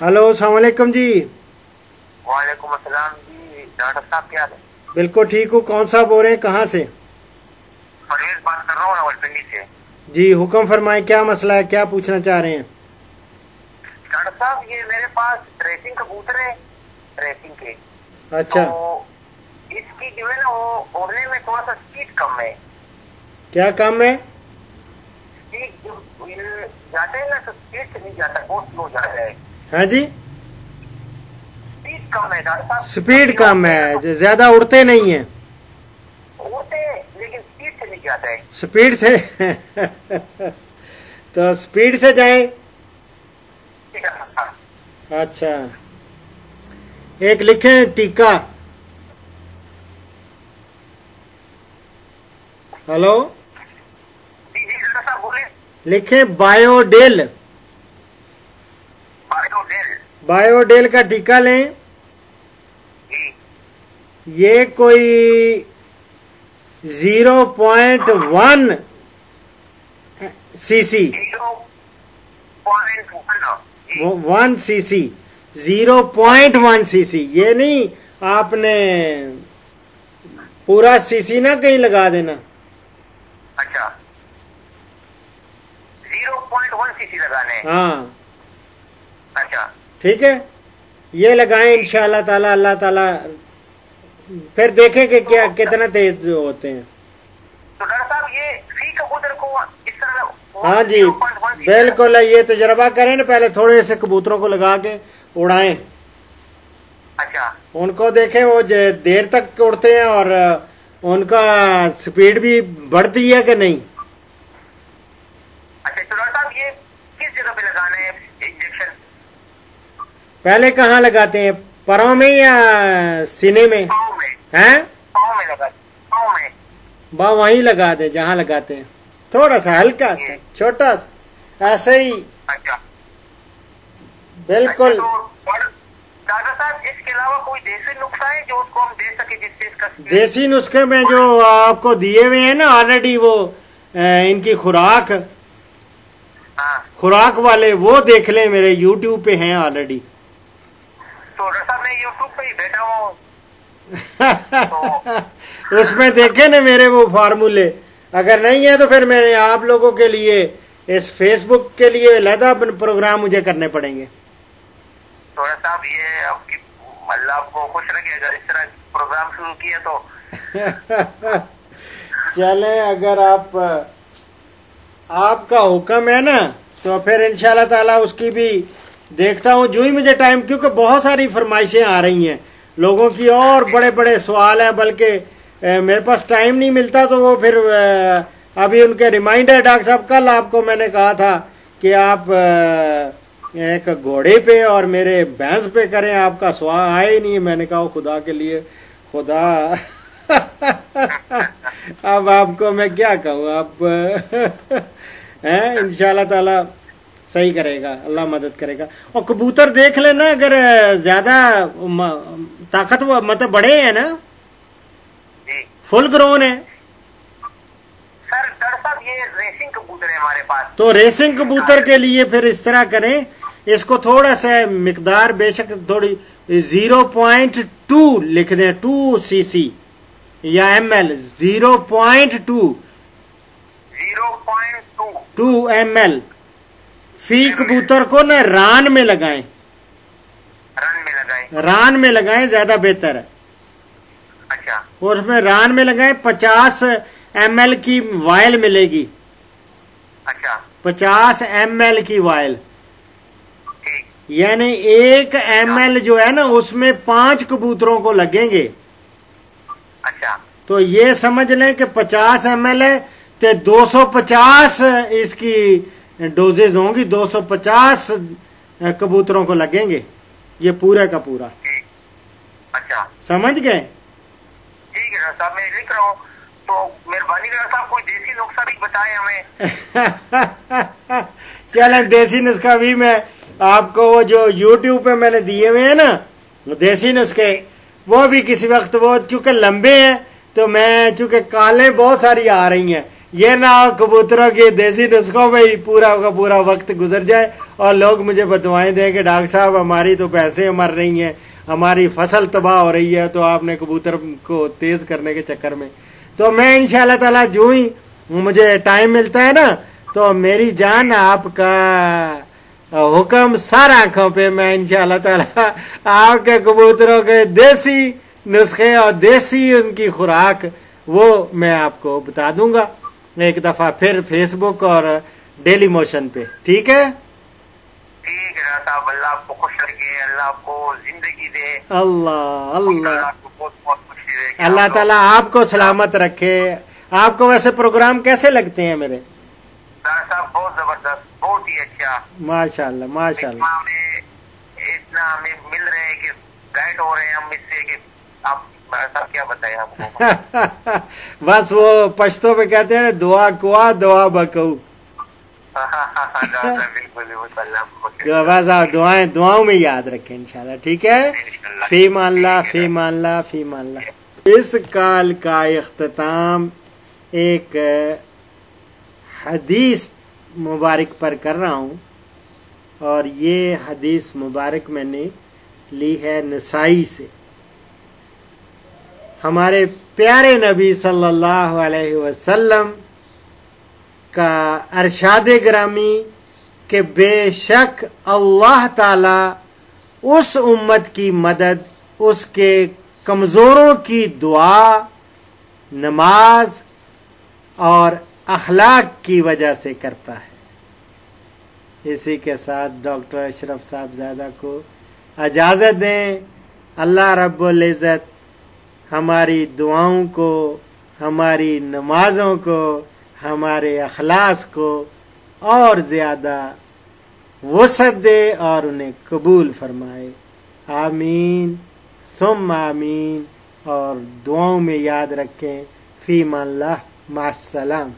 Hello, अस्सलाम वालेकुम जी। वालेकुम अस्सलाम जी। डॉक्टर साहब क्या हाल है? बिल्कुल ठीक हूँ। कौन साहब हो रहे हैं, कहाँ से? परवेज बात कर रहा हूँ रावलपिंडी से। जी हुक्म फरमाएं, क्या मसला है, क्या पूछना चाह रहे हैं? डॉक्टर साहब ये मेरे पास रेसिंग कबूतर है, रेसिंग के। अच्छा। तो इसकी जो है ना वो उड़ने में थोड़ा सा स्पीड कम है। क्या काम है? स्पीड जो ये जाते हैं ना तो स्पीड से नहीं जाता, बहुत स्लो जाता है। हाँ जी, स्पीड कम है डॉक्टर साहब। स्पीड कम है, ज्यादा उड़ते नहीं हैं। उड़ते हैं लेकिन स्पीड से नहीं जाता है। स्पीड से तो स्पीड से जाएं। ठीक है डॉक्टर साहब। अच्छा, एक लिखें टीका। हेलो, जी जी डॉक्टर साहब बोले। लिखें बायोडेल। बायोडेल। बायोडेल का टीका लें। जी। ये कोई 0.1 सीसी, 1 सीसी, 0.1 सीसी। ये नहीं आपने पूरा सीसी ना कहीं लगा देना। अच्छा, 0.1 सीसी लगाने हैं। हाँ अच्छा ठीक है, ये लगाएं इंशाल्लाह ताला। अल्लाह ताला फिर देखें कि क्या कितना तेज होते हैं। तो डॉक्टर साहब ये फी कबूतर को इस तरह हाँ जी 0.1 सीसी बिल्कुल, ये तजर्बा करें ना, पहले थोड़े से कबूतरों को लगा के उड़ाएं, अच्छा उनको देखें वो देर तक उड़ते हैं और उनका स्पीड भी बढ़ती है कि नहीं। अच्छा। तो डॉक्टर साहब ये किस जगह पे लगाना है इंजेक्शन? पहले कहाँ लगाते हैं, परों में या सीने में? पाँव में। हैं? पाँव में लगा, पाँव में। वहीं लगा दे जहाँ लगाते हैं, थोड़ा सा हल्का सा छोटा सा ऐसे ही। अच्छा बिल्कुल। अच्छा, तो डॉक्टर साहब इसके अलावा कोई देसी नुस्खा है जो उसको हम दे सके जिससे इसका देसी नुस्खे में जो आपको दिए हुए हैं ना ऑलरेडी, वो इनकी खुराक हाँ। खुराक वाले वो देख लें, मेरे यूट्यूब पे हैं ऑलरेडी। तो डॉक्टर साहब मैं यूट्यूब पे ही बैठा हूँ तो उसमें देखे ना मेरे वो फार्मूले। अगर नहीं है तो फिर मैंने आप लोगों के लिए इस फेसबुक के लिए अलहदा प्रोग्राम मुझे करने पड़ेंगे। तो डॉक्टर साहब ये आपकी अल्लाह आपको खुश रखे, अगर इस तरह प्रोग्राम शुरू किया तो। चले, अगर आपका हुक्म है ना तो फिर इंशाल्लाह ताला उसकी भी देखता हूँ जो ही मुझे टाइम, क्योंकि बहुत सारी फरमाइशें आ रही हैं लोगों की और बड़े बड़े सवाल हैं, बल्कि मेरे पास टाइम नहीं मिलता। तो वो फिर अभी उनके रिमाइंडर, डॉक्टर साहब कल आपको मैंने कहा था कि आप एक घोड़े पे और मेरे भैंस पे करें, आपका सवाल आया ही नहीं। मैंने कहा खुदा के लिए खुदा अब आपको मैं क्या कहूँ, आप हैं इंशाल्लाह ताला सही करेगा, अल्लाह मदद करेगा। और कबूतर देख लेना, अगर ज्यादा ताकतवर मतलब बड़े हैं ना, जी फुल ग्रोन है, सर डॉक्टर साहब ये रेसिंग कबूतर है हमारे पास। तो रेसिंग कबूतर के लिए फिर इस तरह करें, इसको थोड़ा सा मिकदार बेशक थोड़ी 0.2 लिख दें, 2 सीसी या ml, 0.2 ml फी कबूतर को ना रान में लगाएं। रन में लगाए। रान में लगाएं, ज्यादा बेहतर है। अच्छा और उसमें रान में लगाएं, 50 ml की वायल मिलेगी। अच्छा 50 ml की वायल, ठीक। यानी 1 ml जो है ना उसमें 5 कबूतरों को लगेंगे। अच्छा तो ये समझ लें कि 50 ml है तो 250 इसकी डोजेज होंगी, 250 कबूतरों को लगेंगे, ये पूरा का पूरा। ठीक। अच्छा समझ गए? ठीक है डॉक्टर साहब मैं लिख रहा हूँ। तो मेहरबानी डॉक्टर साहब कोई देसी नुस्खा भी बताएं हमें। चलें, देसी नुस्खा भी मैं आपको वो जो YouTube पे मैंने दिए हुए हैं ना देसी नुस्खे, वो भी किसी वक्त, वो चूंकि लंबे हैं तो मैं चूंकि कालें बहुत सारी आ रही हैं, یہ نہ ہو کبوتروں کے دیسی نسخوں میں ہی پورا کا پورا وقت گزر جائے اور لوگ مجھے بدوائیں دیں کہ ڈاکٹر صاحب ہماری تو پیسے مر رہی ہیں، ہماری فصل تباہ ہو رہی ہے، تو آپ نے کبوتر کو تیز کرنے کے چکر میں. تو میں انشاءاللہ تعالیٰ جو ہی مجھے ٹائم ملتا ہے نا تو میری جان آپ کا حکم سر آنکھوں پہ میں انشاءاللہ تعالیٰ آپ کے کبوتروں کے دیسی نسخے اور دیسی ان کی خوراک وہ میں آپ کو بتا دوں گا ایک دفعہ پھر فیس بک اور ڈیلی موشن پہ. ٹھیک ہے؟ ٹھیک ہے صاحب، اللہ آپ کو خوش رکھے، اللہ آپ کو زندگی دے، اللہ اللہ آپ کو بہت بہت خوشی دے. اللہ تعالیٰ آپ کو سلامت رکھے. آپ کو ویسے پروگرام کیسے لگتے ہیں میرے؟ صاحب بہت زبردست، بہت ہی اچھا. ماشاء اللہ ماشاء اللہ. اتنا ہمیں مل رہے ہیں کہ گائیڈ ہو رہے ہیں ہم اس سے کہ آپ صاحب کیا بتائیں آپ کو. بس وہ پشتو میں کہتے ہیں دعا کوا دعا بکو. بس آپ دعاؤں میں یاد رکھیں انشاءاللہ. ٹھیک ہے؟ فی مان اللہ، فی مان اللہ، فی مان اللہ. اس کال کا اختتام ایک حدیث مبارک پر کر رہا ہوں، اور یہ حدیث مبارک میں نے لی ہے نسائی سے. ہمارے پیارے نبی صلی اللہ علیہ وسلم کا ارشاد گرامی کہ بے شک اللہ تعالی اس امت کی مدد اس کے کمزوروں کی دعا، نماز اور اخلاق کی وجہ سے کرتا ہے. اسی کے ساتھ ڈاکٹر اشرف صاحبزادہ کو اجازت دیں. اللہ رب العزت ہماری دعاؤں کو، ہماری نمازوں کو، ہمارے اخلاص کو اور زیادہ وسعت دے اور انہیں قبول فرمائے. آمین ثم آمین. اور دعاؤں میں یاد رکھیں. فی مان اللہ، مع السلام.